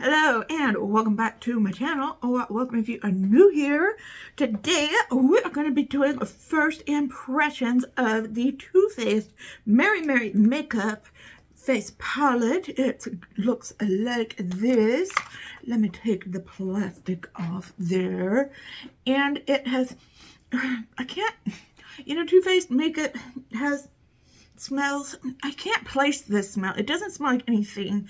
Hello and welcome back to my channel, or welcome if you are new here. Today we are going to be doing first impressions of the Too Faced Merry Merry Makeup Face Palette. It looks like this. Let me take the plastic off there. And it has, Too Faced makeup smells, I can't place this smell. It doesn't smell like anything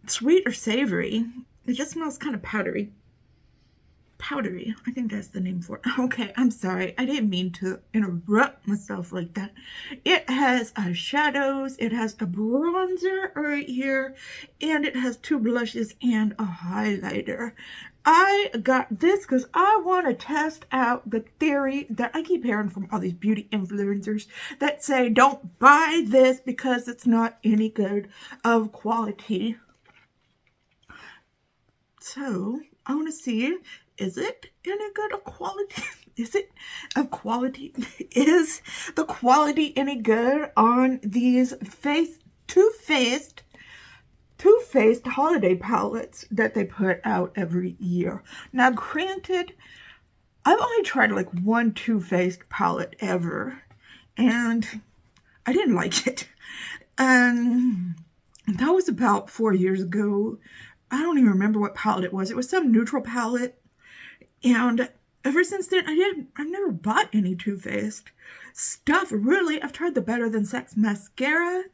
sweet or savory. It just smells kind of powdery. Powdery, I think that's the name for it. Okay, I'm sorry. I didn't mean to interrupt myself like that. It has shadows, it has a bronzer right here, and it has two blushes and a highlighter. I got this because I want to test out the theory that I keep hearing from all these beauty influencers that say don't buy this because it's not any good of quality. So I want to see, is it any good of quality? Is it of quality? Is the quality any good on these Too Faced holiday palettes that they put out every year? Now, granted, I've only tried like one Too Faced palette ever, and I didn't like it. And that was about 4 years ago. I don't even remember what palette it was. It was some neutral palette. And ever since then, I've never bought any Too Faced stuff. Really, I've tried the Better Than Sex mascara.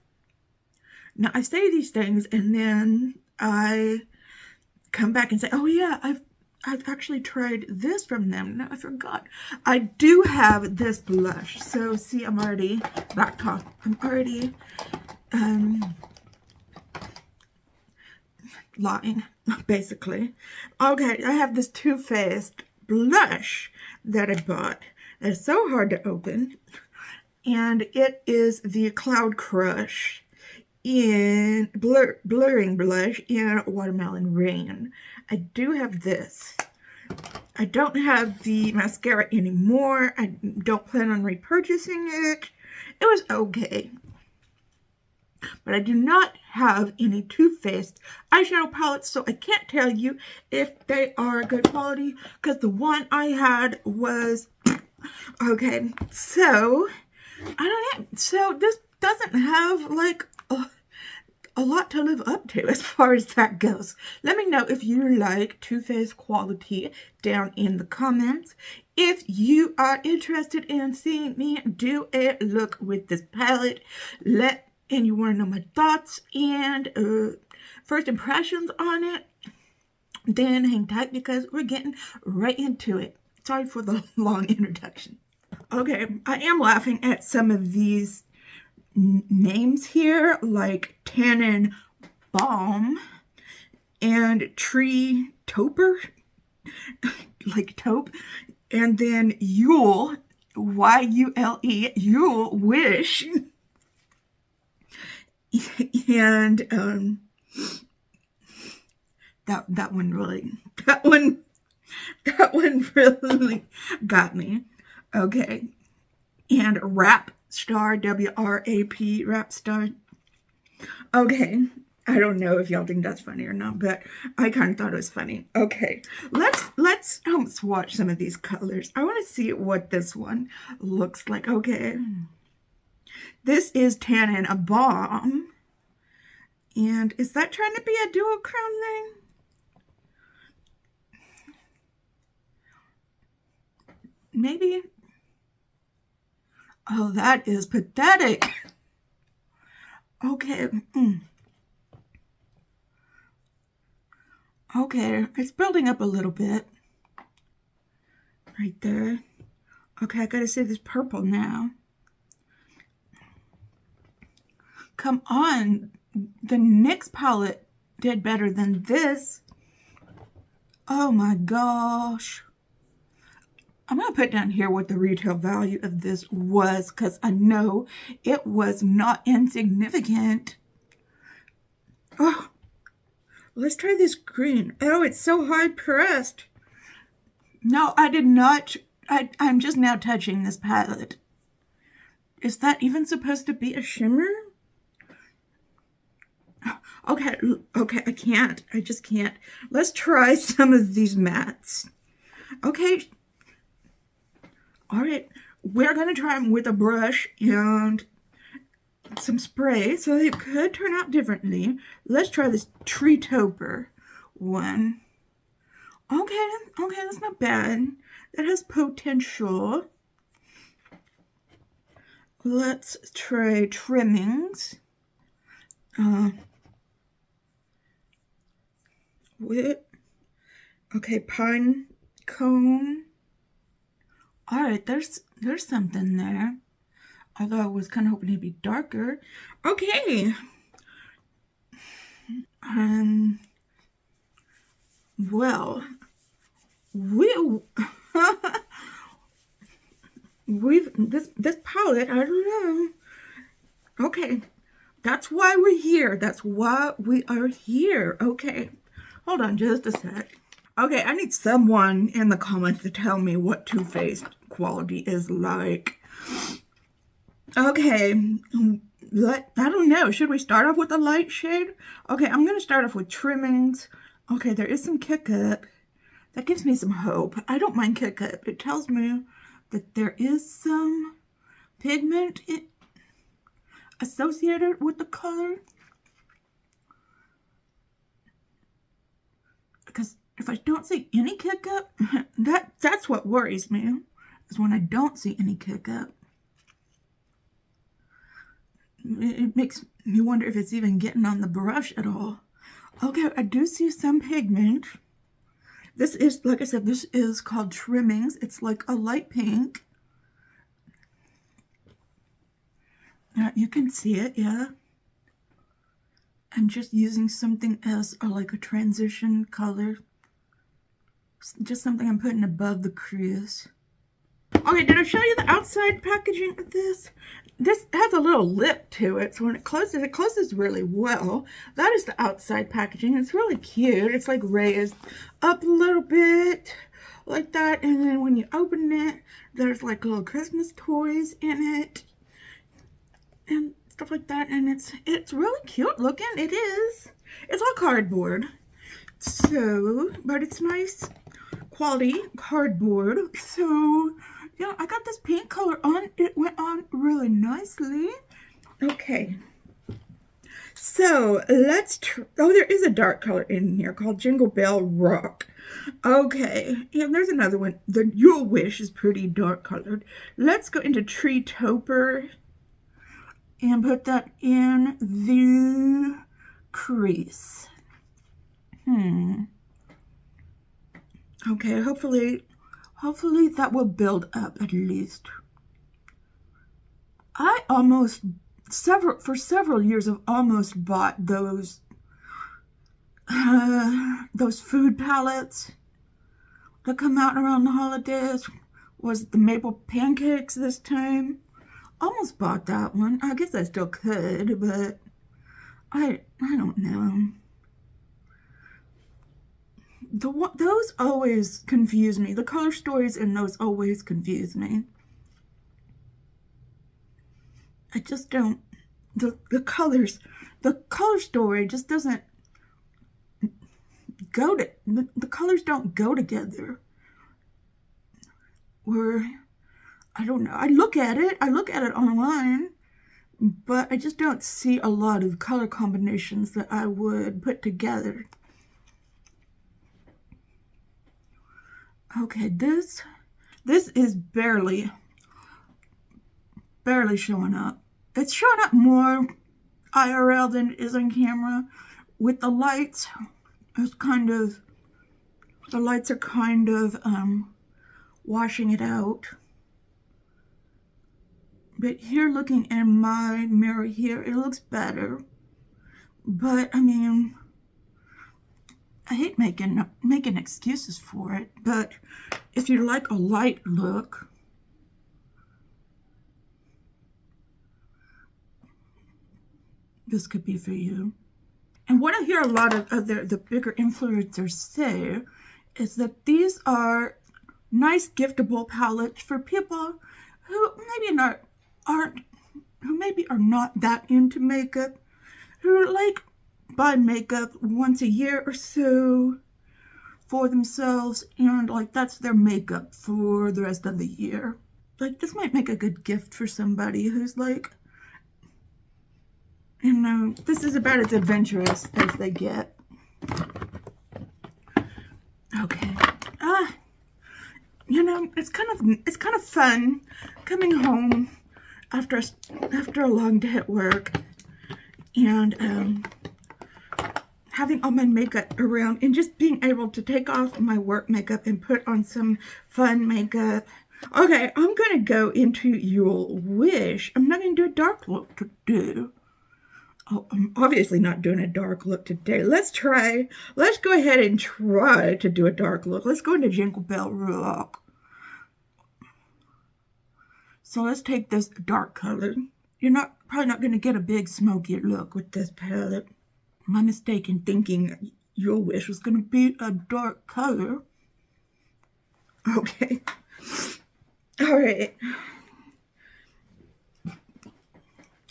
Now, I say these things and then I come back and say, oh yeah, I've actually tried this from them. No, I forgot. I do have this blush. So see, I'm already back talk. I'm already lying, basically. Okay, I have this Too Faced blush that I bought. It's so hard to open. And it is the Cloud Crush in blurring blush in Watermelon Rain. I do have this. I don't have the mascara anymore. I don't plan on repurchasing it. It was okay. But I do not have any Too Faced eyeshadow palettes, so I can't tell you if they are good quality, because the one I had was okay. So I don't know. So this doesn't have like a lot to live up to as far as that goes. Let me know if you like Too Faced quality down in the comments. If you are interested in seeing me do a look with this palette, and you want to know my thoughts and first impressions on it, then hang tight because we're getting right into it. Sorry for the long introduction. Okay, I am laughing at some of these names here, like Tannin Balm and Tree Toper, like taupe, and then Yule, Y-U-L-E, Yule Wish. And that one really got me. Okay. And Rap Star, W-R-A-P, Rap Star. Okay. I don't know if y'all think that's funny or not, but I kind of thought it was funny. Okay, let's swatch some of these colors. I want to see what this one looks like. Okay. This is Tannin Balm. And is that trying to be a dual crown thing? Maybe. Oh, that is pathetic. Okay. Okay, it's building up a little bit. Right there. Okay, I gotta see this purple now. Come on, the NYX palette did better than this. Oh my gosh. I'm going to put down here what the retail value of this was, because I know it was not insignificant. Oh, let's try this green. Oh, it's so hard pressed. No, I did not. I'm just now touching this palette. Is that even supposed to be a shimmer? Okay, okay, I just can't. Let's try some of these mattes. Okay, all right, we're gonna try them with a brush and some spray, so they could turn out differently. Let's try this Tree Topper one. Okay, that's not bad. That has potential. Let's try Trimmings. Okay, Pine Cone. All right, there's something there. Although I was kind of hoping it'd be darker. Okay. Well, this palette, I don't know. Okay, that's why we're here. That's why we are here. Okay, hold on just a sec. Okay, I need someone in the comments to tell me what Too Faced quality is like. Okay, I don't know. Should we start off with a light shade? Okay, I'm going to start off with Trimmings. Okay, there is some kick up. That gives me some hope. I don't mind kick up. It tells me that there is some pigment associated with the color. Because if I don't see any kick up, that's what worries me, is when I don't see any kick up. It makes me wonder if it's even getting on the brush at all. Okay, I do see some pigment. This is, like I said, this is called Trimmings. It's like a light pink. You can see it, yeah. I'm just using something as like a transition color. Just something I'm putting above the crease. Okay, did I show you the outside packaging of this? This has a little lip to it, so when it closes really well. That is the outside packaging. It's really cute. It's like raised up a little bit, like that. And then when you open it, there's like little Christmas toys in it. And stuff like that. And it's really cute looking. It is. It's all cardboard. So, but it's nice quality cardboard. So, yeah, I got this pink color on. It went on really nicely. Okay. So, let's oh, there is a dark color in here called Jingle Bell Rock. Okay. Yeah, there's another one. The Your Wish is pretty dark colored. Let's go into Tree Topper and put that in the crease. Okay, hopefully that will build up at least. I for several years I've almost bought those food palettes that come out around the holidays. Was it the maple pancakes this time? Almost bought that one. I guess I still could, but I don't know. Those always confuse me. The color stories in those always confuse me. I just don't. The color story just doesn't go to. The colors don't go together. Or I don't know. I look at it online, but I just don't see a lot of color combinations that I would put together. Okay, this is barely showing up. It's showing up more IRL than it is on camera. With the lights, the lights are kind of washing it out. But here, looking in my mirror here, it looks better. But I mean, I hate making excuses for it, but if you like a light look, this could be for you. And what I hear a lot of the bigger influencers say is that these are nice giftable palettes for people who maybe are not that into makeup, who like buy makeup once a year or so for themselves, and like that's their makeup for the rest of the year. Like this might make a good gift for somebody who's like, you know, this is about as adventurous as they get. Okay. You know, it's kind of fun coming home after a long day at work and having all my makeup around and just being able to take off my work makeup and put on some fun makeup. Okay, I'm gonna go into your wish. I'm not gonna do a dark look today. Oh, I'm obviously not doing a dark look today. Let's go ahead and try to do a dark look. Let's go into Jingle Bell Rock. So let's take this dark color. You're probably not going to get a big smoky look with this palette. My mistake in thinking your wish was going to be a dark color. Okay. All right.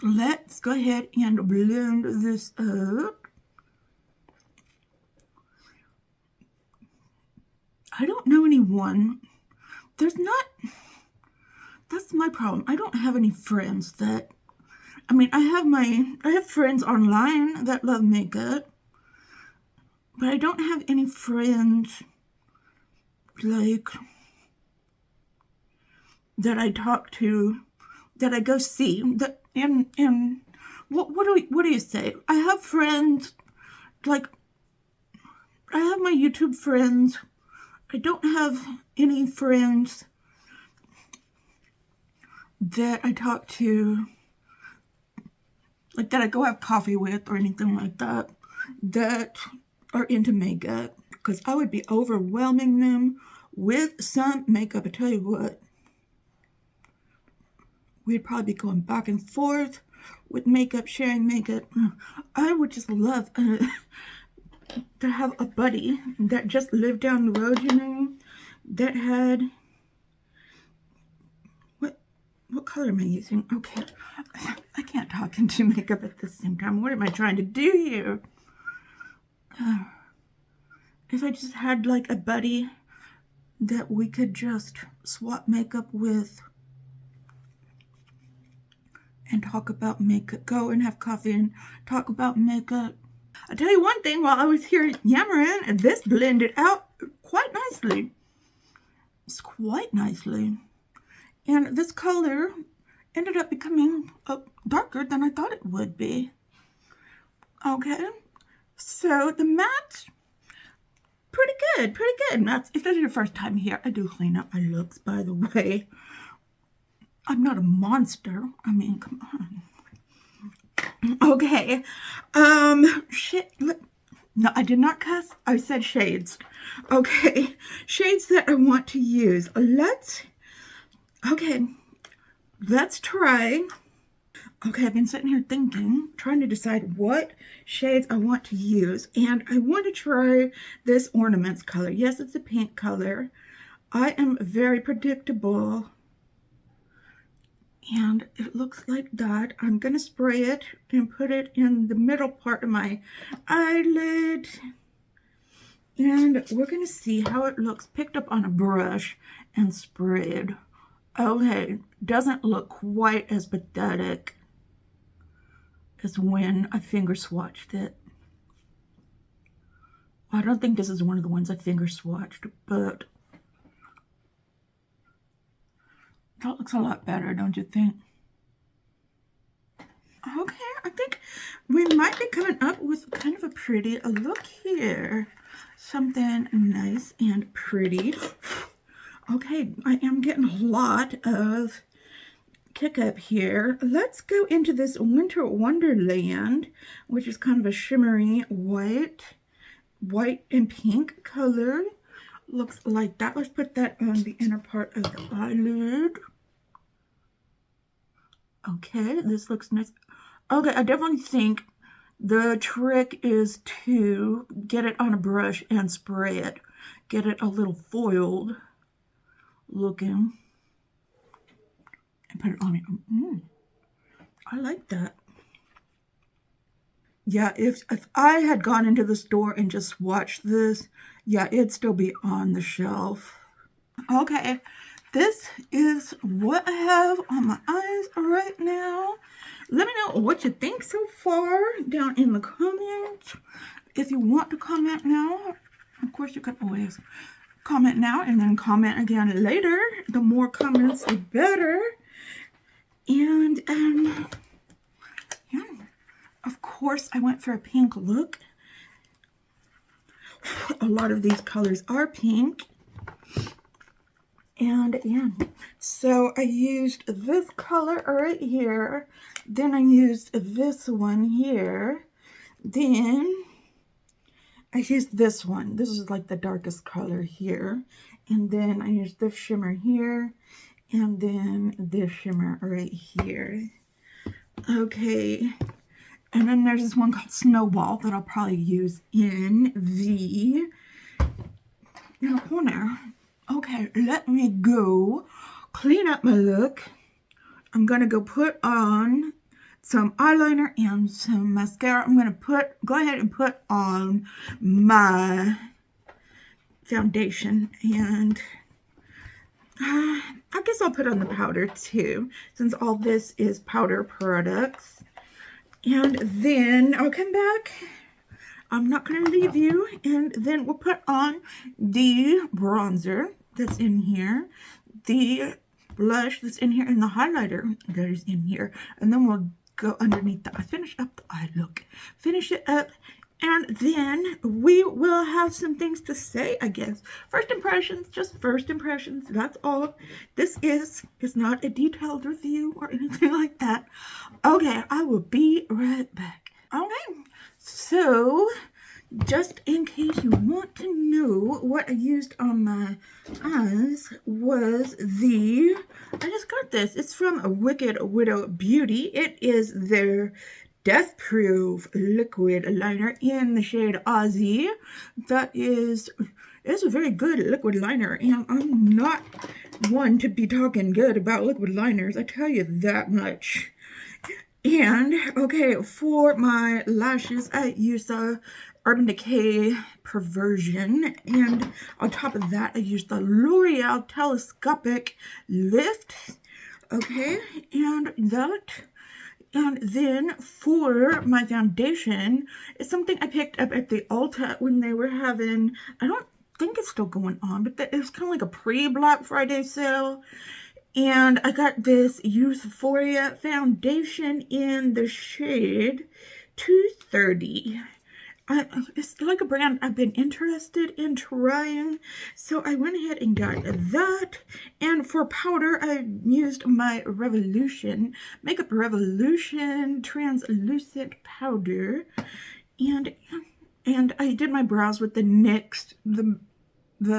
Let's go ahead and blend this up. I don't know anyone. That's my problem. I don't have any friends that, I mean, I have friends online that love makeup, but I don't have any friends like that I talk to, that I go see, that and what do you say? I have friends, like I have my YouTube friends. I don't have any friends that I talk to, like that I go have coffee with or anything like that, that are into makeup, because I would be overwhelming them with some makeup. I tell you what, we'd probably be going back and forth with makeup, sharing makeup. I would just love to have a buddy that just lived down the road, you know, that had, what color am I using? Okay, I can't talk and do makeup at the same time. What am I trying to do here? If I just had like a buddy that we could just swap makeup with and talk about makeup, go and have coffee and talk about makeup. I'll tell you one thing, while I was here yammering, this blended out quite nicely. It's quite nicely. And this color ended up becoming darker than I thought it would be. Okay, so the matte, pretty good. Matte, if this is your first time here, I do clean up my looks, by the way. I'm not a monster. I mean, come on. Okay. Shit. No, I did not cuss. I said shades. Okay. Shades that I want to use. Let's try. Okay, I've been sitting here thinking, trying to decide what shades I want to use. And I want to try this ornaments color. Yes, it's a pink color. I am very predictable. And it looks like that. I'm going to spray it and put it in the middle part of my eyelid. And we're going to see how it looks picked up on a brush and sprayed. Okay, doesn't look quite as pathetic as when I finger swatched it. I don't think this is one of the ones I finger swatched, but that looks a lot better, don't you think? Okay, I think we might be coming up with kind of a pretty look here. Something nice and pretty. Okay, I am getting a lot of kick up here. Let's go into this Winter Wonderland, which is kind of a shimmery white and pink color. Looks like that. Let's put that on the inner part of the eyelid. Okay, this looks nice. Okay, I definitely think the trick is to get it on a brush and spray it. Get it a little foiled looking. And put it on it. I like that. Yeah, if I had gone into the store and just watched this, yeah, it'd still be on the shelf. Okay, this is what I have on my eyes right now. Let me know what you think so far down in the comments. If you want to comment now, of course you can always comment now and then comment again later. The more comments, the better. And yeah, of course I went for a pink look. A lot of these colors are pink. And yeah, so I used this color right here. Then I used this one here. Then I used this one. This is like the darkest color here. And then I used this shimmer here. And then this shimmer right here. Okay. And then there's this one called Snowball that I'll probably use in the corner. Okay, let me go clean up my look. I'm going to go put on some eyeliner and some mascara. I'm going to go ahead and put on my foundation. And I guess I'll put on the powder too, since all this is powder products. And then I'll come back. I'm not going to leave you. And then we'll put on the bronzer that's in here, the blush that's in here, and the highlighter that is in here. And then we'll go underneath that. I finish up the eye look. Finish it up. And then we will have some things to say, I guess. First impressions, just first impressions. That's all. This is not a detailed review or anything like that. Okay, I will be right back. Okay, so just in case you want to know what I used on my eyes was I just got this. It's from Wicked Widow Beauty. It is their Death Proof liquid liner in the shade Aussie. It's a very good liquid liner, and I'm not one to be talking good about liquid liners, I tell you that much. And okay, for my lashes, I used the Urban Decay Perversion, and on top of that, I used the L'Oreal Telescopic Lift. Okay, and then for my foundation, it's something I picked up at the Ulta when they were having, I don't think it's still going on, but it was kind of like a pre-Black Friday sale. And I got this Euphoria foundation in the shade 230. It's like a brand I've been interested in trying, so I went ahead and got that. And for powder, I used my Makeup Revolution translucent powder, and I did my brows with the NYX, the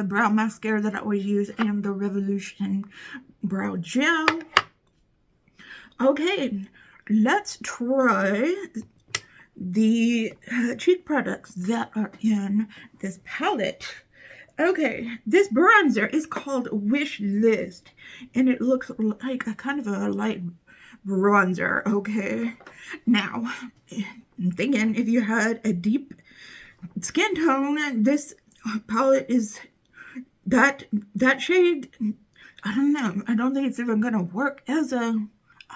brow mascara that I always use, and the Revolution brow gel. Okay, let's try the cheek products that are in this palette. Okay, this bronzer is called Wish List, and it looks like a kind of a light bronzer. Okay, now I'm thinking if you had a deep skin tone, this palette is that shade. I don't know. I don't think it's even gonna work as a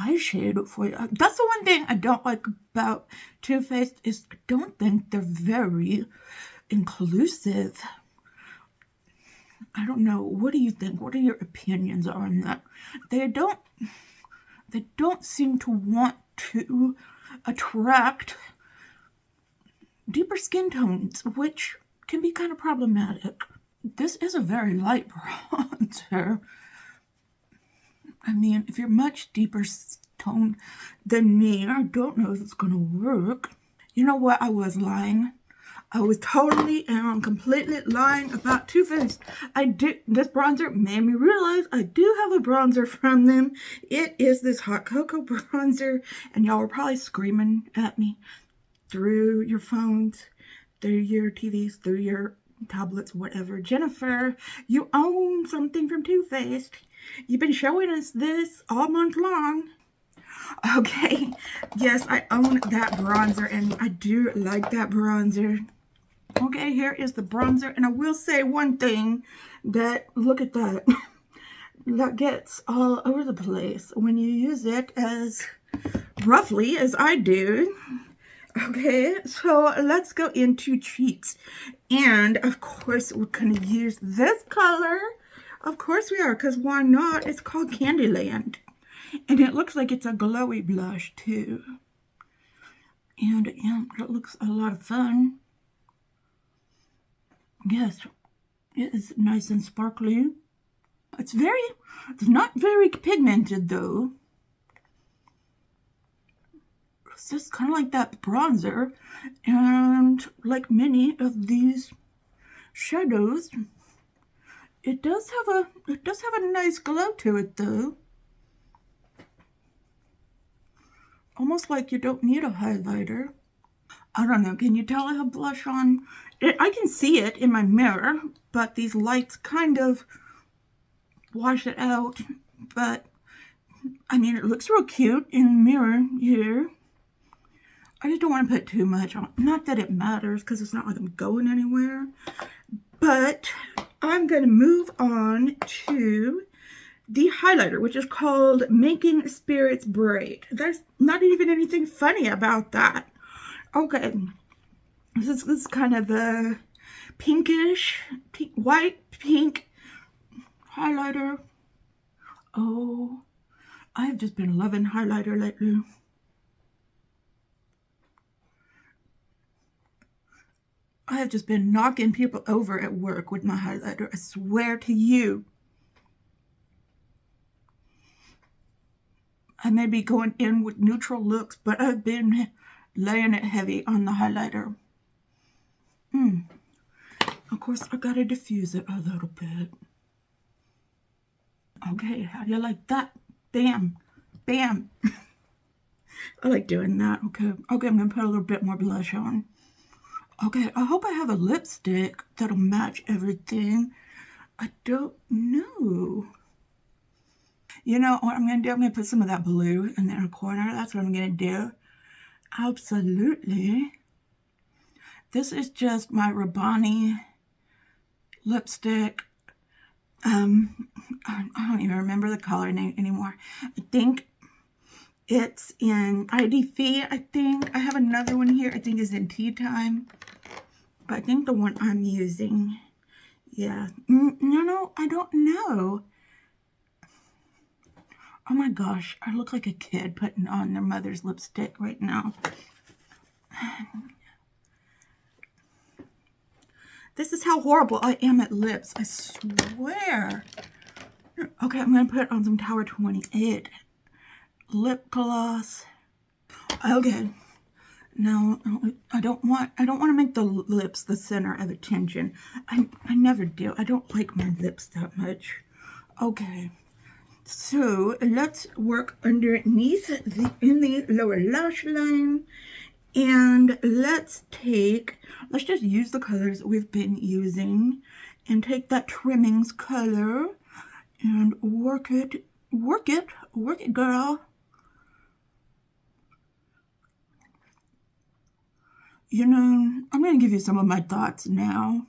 eyeshade for you. That's the one thing I don't like about Too Faced is I don't think they're very inclusive. I don't know. What do you think? What are your opinions on that? They don't seem to want to attract deeper skin tones, which can be kind of problematic. This is a very light bronzer. I mean, if you're much deeper toned than me, I don't know if it's going to work. You know what? I was lying. I was totally and completely lying about Too Faced. This bronzer made me realize I do have a bronzer from them. It is this Hot Cocoa bronzer, and y'all are probably screaming at me through your phones, through your TVs, through your tablets, whatever. Jennifer, you own something from Too Faced. You've been showing us this all month long. Okay, yes, I own that bronzer, and I do like that bronzer. Okay, here is the bronzer, and I will say one thing, that look at that. That gets all over the place when you use it as roughly as I do. Okay, so let's go into cheeks. And of course, we're going to use this color. Of course we are, because why not? It's called Candyland. And it looks like it's a glowy blush too. And yeah, it looks a lot of fun. Yes, it is nice and sparkly. It's not very pigmented though. It's just kind of like that bronzer. And like many of these shadows, it does have a nice glow to it though. Almost like you don't need a highlighter. I don't know, can you tell I have blush on? I can see it in my mirror, but these lights kind of wash it out. But I mean, it looks real cute in the mirror here. I just don't want to put too much on. Not that it matters, because it's not like I'm going anywhere. But I'm going to move on to the highlighter, which is called Making Spirits Bright. There's not even anything funny about that. Okay, this is kind of a pinkish, white, pink highlighter. Oh, I've just been loving highlighter lately. I have just been knocking people over at work with my highlighter. I swear to you. I may be going in with neutral looks, but I've been laying it heavy on the highlighter. Of course, I gotta diffuse it a little bit. Okay, how do you like that? Bam, bam. I like doing that. Okay, I'm gonna put a little bit more blush on. Okay, I hope I have a lipstick that'll match everything. I don't know. You know what I'm gonna do? I'm gonna put some of that blue in the inner corner. That's what I'm gonna do. Absolutely. This is just my Rabbani lipstick. I don't even remember the color name anymore. I think it's in IDF. I think I have another one here. I think is in Tea Time. But I think the one I'm using, yeah. No, I don't know. Oh my gosh, I look like a kid putting on their mother's lipstick right now. This is how horrible I am at lips, I swear. Okay, I'm going to put on some Tower 28 lip gloss. Okay. No, I don't want to make the lips the center of attention. I never do. I don't like my lips that much. Okay. So let's work underneath in the lower lash line. And let's just use the colors we've been using and take that trimmings color and work it, girl. You know, I'm going to give you some of my thoughts now.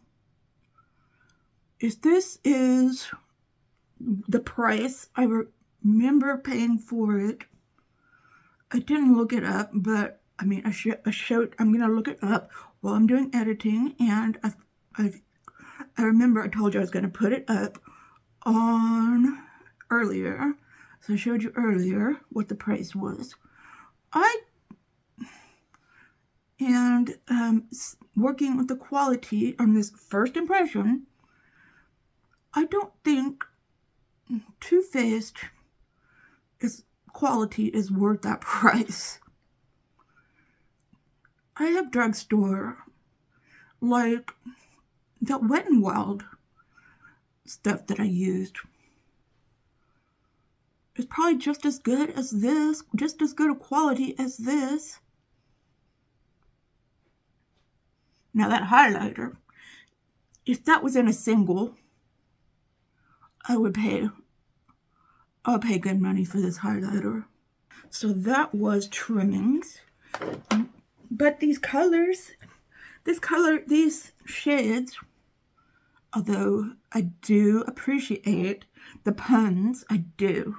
This is the price I remember paying for it. I didn't look it up, but I mean, I'm going to look it up while I'm doing editing. And I remember I told you I was going to put it up on earlier. So I showed you earlier what the price was. And working with the quality on this first impression, I don't think Too Faced quality is worth that price. I have drugstore, like the Wet n Wild stuff that I used. It's probably just as good as this, just as good a quality as this. Now that highlighter, if that was in a single, I'll pay good money for this highlighter. So that was trimmings. But these colors, these shades, although I do appreciate the puns, I do.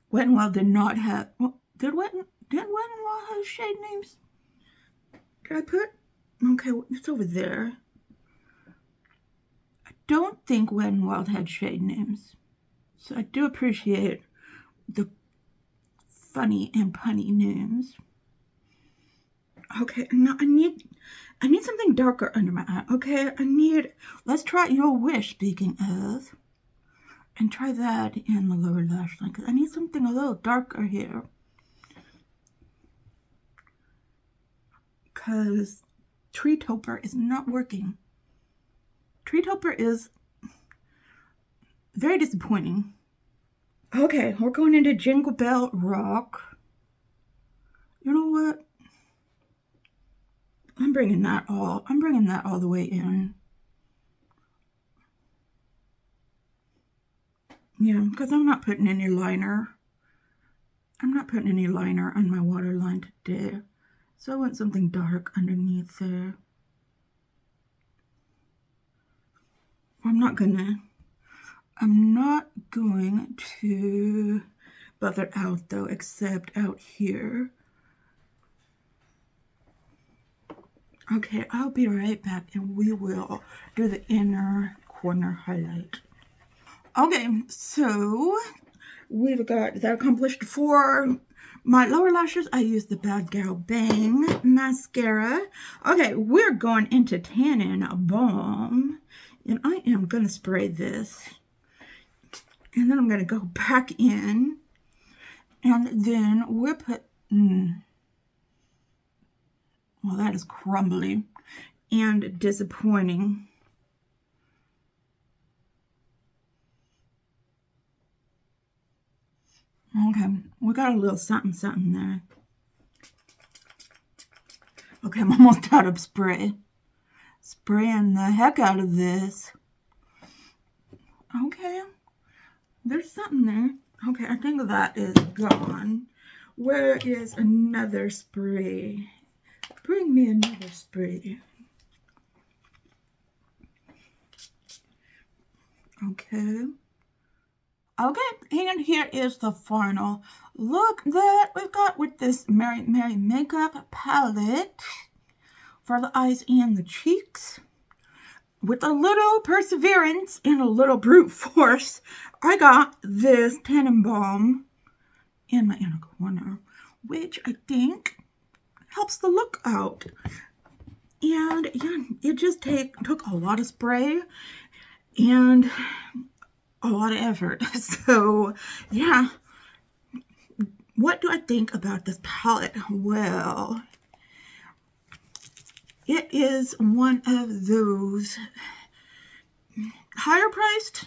Wet n Wild did not have, well, did Wet n Wild have shade names? Did I put? Okay, it's over there. I don't think Wet n Wild had shade names. So I do appreciate the funny and punny names. Okay, now I need something darker under my eye. Okay, let's try Your Wish, speaking of. And try that in the lower lash line, because I need something a little darker here. Because Tree Topper is not working. Tree Topper is very disappointing. Okay, we're going into Jingle Bell Rock. You know what? I'm bringing that all the way in. Yeah, because I'm not putting any liner. I'm not putting any liner on my waterline today. So I want something dark underneath there. I'm not going to buff it out though, except out here. Okay, I'll be right back and we will do the inner corner highlight. Okay, so we've got that accomplished. For my lower lashes, I use the Bad Gal Bang mascara. Okay, we're going into Tannin Balm, and I am going to spray this. And then I'm going to go back in, and then we'll put, well, that is crumbly and disappointing. Okay, we got a little something there. Okay, I'm almost out of spray. Spraying the heck out of this. Okay, there's something there. Okay, I think that is gone. Where is another spray? Bring me another spray. Okay. Okay, and here is the final look that we've got with this Mary Mary makeup palette for the eyes and the cheeks. With a little perseverance and a little brute force, I got this Tannin Balm in my inner corner, which I think helps the look out. And yeah, it just took a lot of spray and a lot of effort. So yeah, what do I think about this palette? Well, it is one of those higher priced.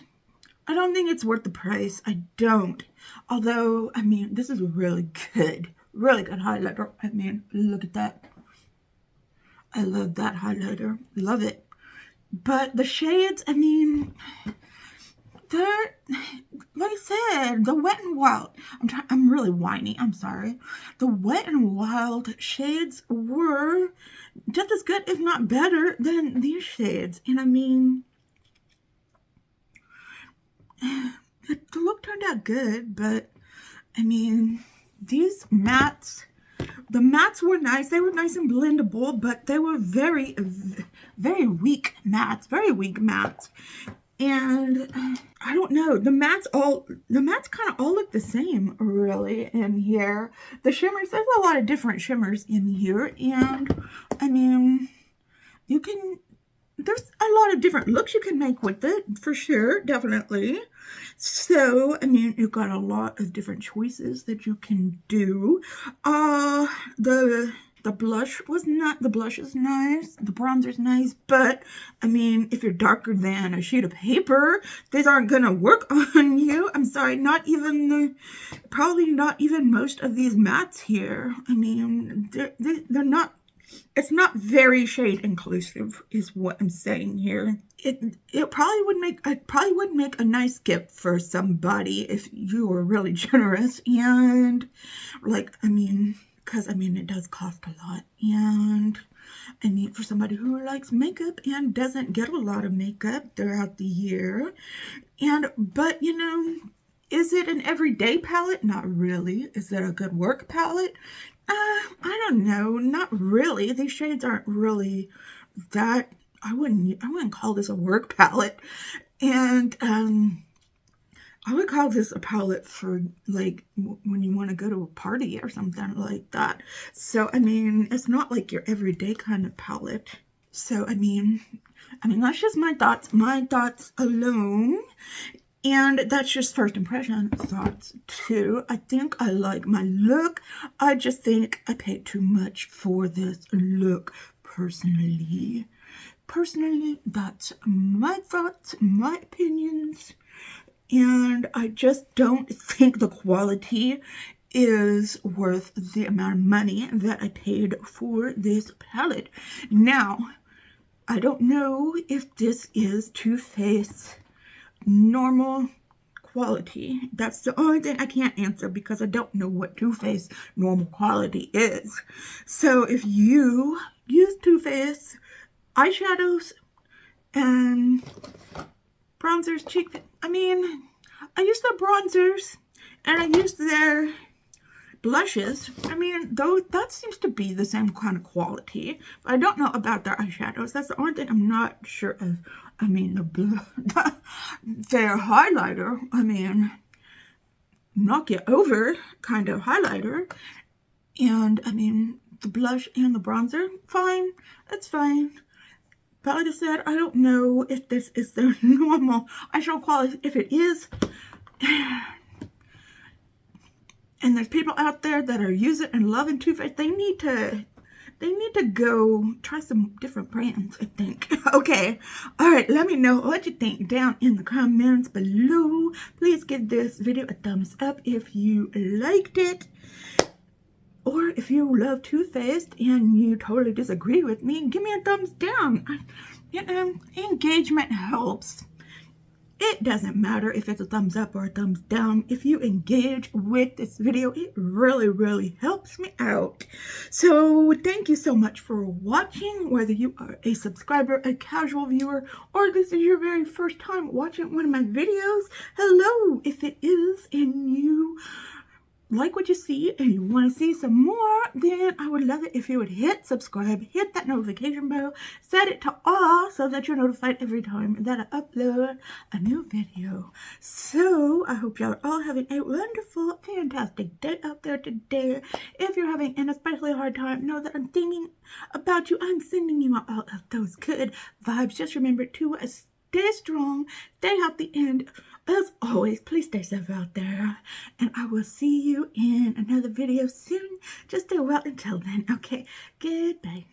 I don't think it's worth the price. I don't. Although, I mean, this is really good highlighter. I mean, look at that. I love that highlighter. Love it. But the shades, I mean, they're, like I said, the Wet n Wild. I'm really whiny. I'm sorry. The Wet n Wild shades were just as good, if not better, than these shades. And I mean, the look turned out good, but I mean, these mattes, the mattes were nice. They were nice and blendable, but they were very, very weak mattes. And I don't know, the mattes kind of all look the same, really, in here. The shimmers, there's a lot of different shimmers in here, and I mean, there's a lot of different looks you can make with it, for sure, definitely. So, I mean, you've got a lot of different choices that you can do. The blush is nice, the bronzer's nice, but I mean, if you're darker than a sheet of paper, these aren't gonna work on you. I'm sorry, probably not even most of these mattes here. I mean, they're not It's not very shade inclusive, is what I'm saying here. It probably would make a nice gift for somebody if you were really generous, and like, I mean, because I mean it does cost a lot, and I mean for somebody who likes makeup and doesn't get a lot of makeup throughout the year, but you know, is it an everyday palette? Not really. Is it a good work palette? I don't know. Not really. These shades aren't really that. I wouldn't call this a work palette, and I would call this a palette for like when you want to go to a party or something like that. So I mean, it's not like your everyday kind of palette. So I mean that's just my thoughts alone. And that's just first impression thoughts too. I think I like my look. I just think I paid too much for this look personally. Personally, that's my thoughts, my opinions. And I just don't think the quality is worth the amount of money that I paid for this palette. Now, I don't know if this is Too Faced normal quality. That's the only thing I can't answer because I don't know what Too Faced normal quality is. So if you use Too Faced eyeshadows and bronzers, I use their bronzers and I use their blushes. I mean, though that seems to be the same kind of quality. But I don't know about their eyeshadows. That's the only thing I'm not sure of. I mean, their highlighter, I mean, knock you over kind of highlighter. And I mean, the blush and the bronzer, fine. It's fine. But like I said, I don't know if this is their normal eyeshadow quality. If it is, and there's people out there that are using and loving Too Faced, they need to go try some different brands, I think. Okay. All right. Let me know what you think down in the comments below. Please give this video a thumbs up if you liked it. Or if you love Too Faced and you totally disagree with me, give me a thumbs down. You know, engagement helps. It doesn't matter if it's a thumbs up or a thumbs down. If you engage with this video, it really, really helps me out. So thank you so much for watching, whether you are a subscriber, a casual viewer, or this is your very first time watching one of my videos. Hello, if it is and you like what you see and you want to see some more, then I would love it if you would hit subscribe, hit that notification bell, set it to all so that you're notified every time that I upload a new video. So I hope y'all are all having a wonderful, fantastic day out there today. If you're having an especially hard time, know that I'm thinking about you. I'm sending you all of those good vibes. Just remember to stay strong, stay healthy, and as always, please stay safe out there. And I will see you in another video soon. Just stay well until then. Okay, goodbye.